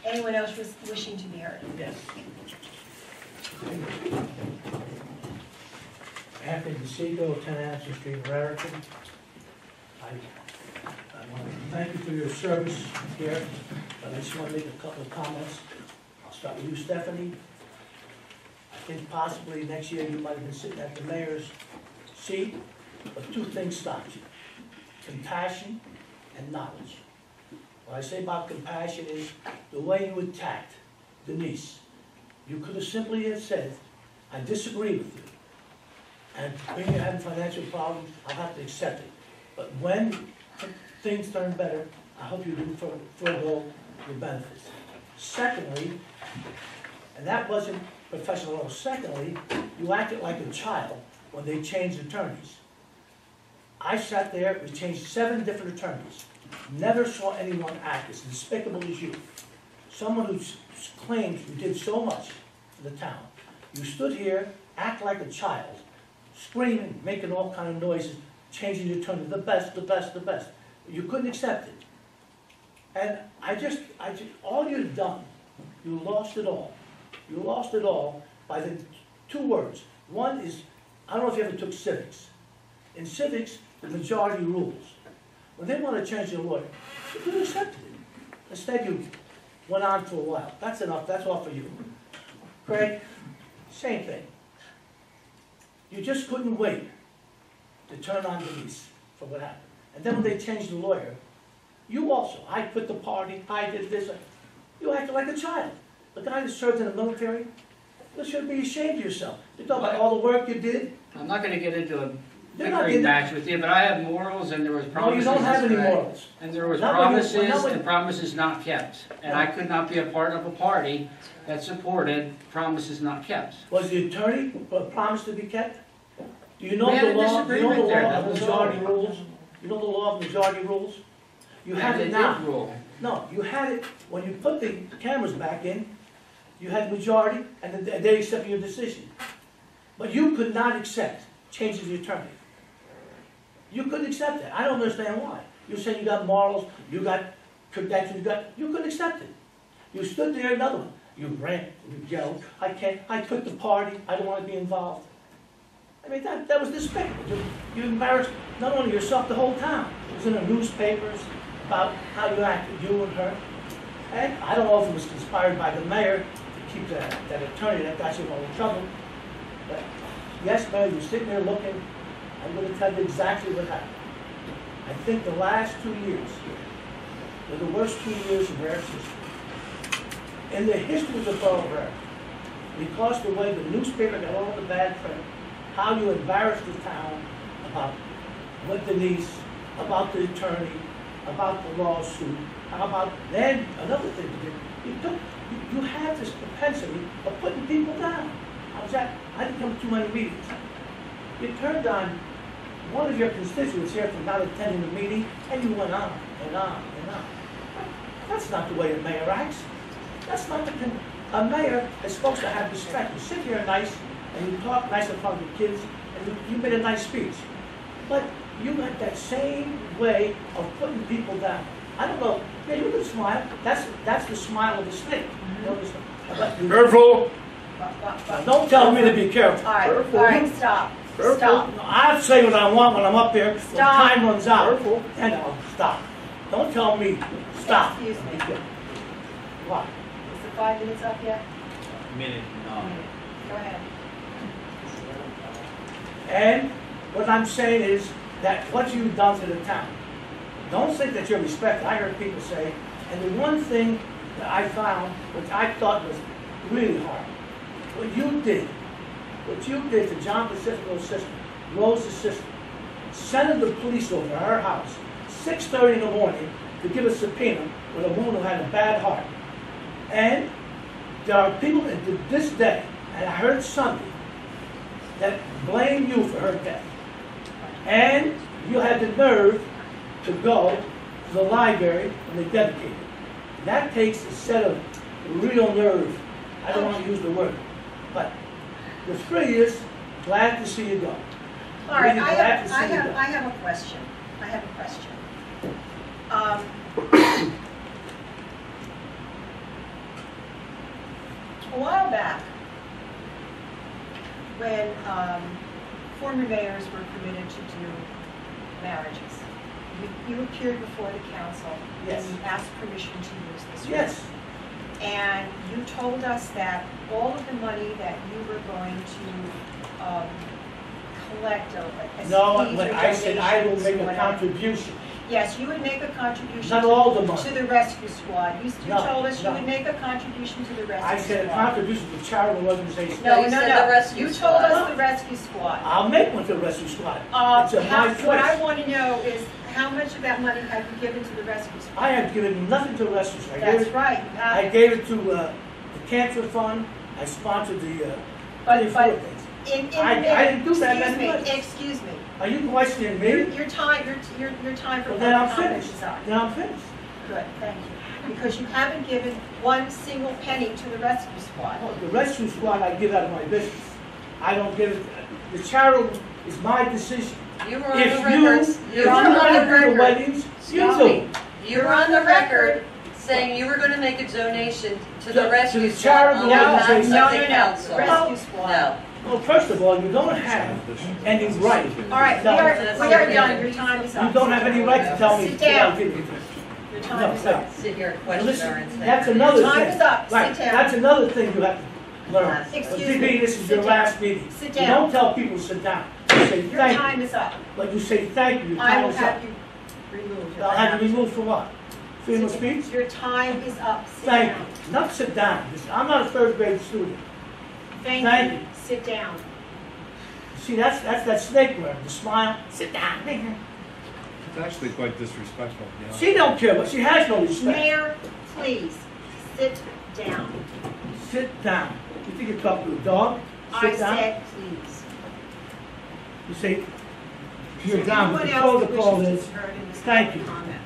Anyone else wishing to be heard? Yes. Anthony DeSico, 10 Anderson Street, Raritan. I want to thank you for your service here, but I just want to make a couple of comments. I'll start with you, Stephanie. I think possibly next year you might have been sitting at the mayor's seat, but two things stopped you: compassion and knowledge. What I say about compassion is the way you attacked Denise. You could have simply have said, I disagree with you, and when you're having financial problems, I'll have to accept it. But when things turn better, I hope you do forego your benefits. Secondly, and that wasn't professional at all, secondly, you acted like a child when they changed attorneys. I sat there, we changed 7 different attorneys. Never saw anyone act as despicable as you. Someone who claims you did so much for the town. You stood here, act like a child, screaming, making all kind of noises, changing the attorney, the best, the best, the best. You couldn't accept it. And all you've done, you lost it all. You lost it all by the 2 words. One is, I don't know if you ever took civics. In civics, the majority rules. When they want to change the lawyer, you could have accepted it. Instead, you went on for a while. That's enough. That's all for you. Craig, same thing. You just couldn't wait to turn on Denise for what happened. And then when they changed the lawyer, you also, I quit the party, I did this. You acted like a child. The guy that served in the military, you should be ashamed of yourself. You talk about all the work you did. I'm not going to get into a bickering match with you, but I have morals, and there was promises. No, you don't have any morals. And there was promises and promises not kept. And I could not be a part of a party that supported promises not kept. Was the attorney promised to be kept? Do you know We had the a law? Do you know the disagreement there, law that of was majority all. rules? You know the law of majority rules? You have And it they now. did rule. No, you had it when you put the cameras back in. You had majority, and they accepted your decision. But you could not accept changing the attorney. You couldn't accept it. I don't understand why. You said you got morals, you got credentials, you couldn't accept it. You stood there, another one. You ran, you yelled, I can't, I quit the party, I don't want to be involved. I mean, that was despicable. You embarrassed not only yourself, the whole town. It was in the newspapers about how you acted, you and her. And I don't know if it was conspired by the mayor to keep that attorney that got you in all the trouble. But yes, Mayor, you're sitting there looking. I'm going to tell you exactly what happened. I think the last 2 years were the worst 2 years in Raritan's history. In the history of the Borough of Raritan, because the way the newspaper got all the bad press, how you embarrassed the town about what Denise, about the attorney, about the lawsuit, how about, then another thing you did, you have this propensity of putting people down. I didn't come to too many meetings. You turned on one of your constituents here for not attending the meeting, and you went on and on and on. That's not the way a mayor acts. That's not a mayor is supposed to have respect. You sit here nice, and you talk nice in front of the kids, and you made a nice speech. But you had that same way of putting people down. I don't know. Yeah, you can smile. That's the smile of the snake. Careful! Now, don't tell me to be careful. All right, stop. Stop. I'll say what I want when I'm up there. Stop. When time runs out. And I'll stop. Don't tell me stop. Excuse me. What? Is the 5 minutes up yet? Minute, no. Go ahead. And what I'm saying is that what you've done to the town, don't think that you're respected. I heard people say, and the one thing that I found, which I thought was really hard, what you did to John Pacifico's sister, Rose's sister, sending the police over to her house, 6:30 in the morning, to give a subpoena with a woman who had a bad heart. And there are people that to this day, and I heard Sunday, that blame you for her death. And you had the nerve to go to the library when they dedicated it. That takes a set of real nerve. I don't want to use the word, but the 3 years, glad to see you go. All right, Really I glad to see you go. have a question. I have a question. A while back, when former mayors were permitted to do marriages, you appeared before the council. Yes. And you asked permission to use this room. Yes, And you told us that all of the money that you were going to collect as no, fees or when I said I will donations make or a whatever. contribution, Yes, you would make a contribution not all the to money. the rescue squad. You No, told us you no. would make a contribution to the rescue I squad. said a contribution to charitable organization. No, you no, said no. the rescue You told squad. us the rescue squad. I'll make one to the rescue squad. It's a my What I choice. want to know is how much of that money have you given to the rescue squad? I have given nothing to the rescue squad. That's right. You I have. gave it to the cancer fund, I sponsored the, But things. in the I didn't do that excuse many me, months. excuse me. Are you questioning me? Your time for Well, then I'm public comment finished. is up. Then I'm finished. Good, thank you. Because you haven't given one single penny to the rescue squad. Well, the rescue squad I give out of my business. I don't give it, the charitable is my decision. You were on If the you, record, if you you were on want the to do the record, weddings, you Stop do. me. You were on the record saying you were gonna make a donation to To the the rescue squad charitable on behalf organization. of No, the council. rescue squad. No. Well, first of all, you don't have any right. All right, No. we are done. Your time is up. You don't have any right to tell me Sit what I'll down. give you. Your time is No, up. Sit here and Now, question our listen, integrity. that's another thing. Time is up. Right, Sit down. that's another thing you have to learn. Excuse TB, me. this is Sit your down. last meeting. Sit You down. don't tell people to sit down. You say Your thank time you. is up. But you say thank you, your I time will is up. have you removed. I'll have you removed for what? Freedom of speech? Your time is up. Sit Thank down. you. Not sit down. I'm not a third grade student. Thank Thank you. you. Sit down. See, that's that snake word, the smile. Sit down. It's actually quite disrespectful, you know. She don't care, but she has no respect. Mayor, please, sit down. Sit down. You think you're talking to a dog? I Sit down. said please. You say, Is you're there down, but anyone the else that protocol wishes is, to be heard in this thank public you. comment?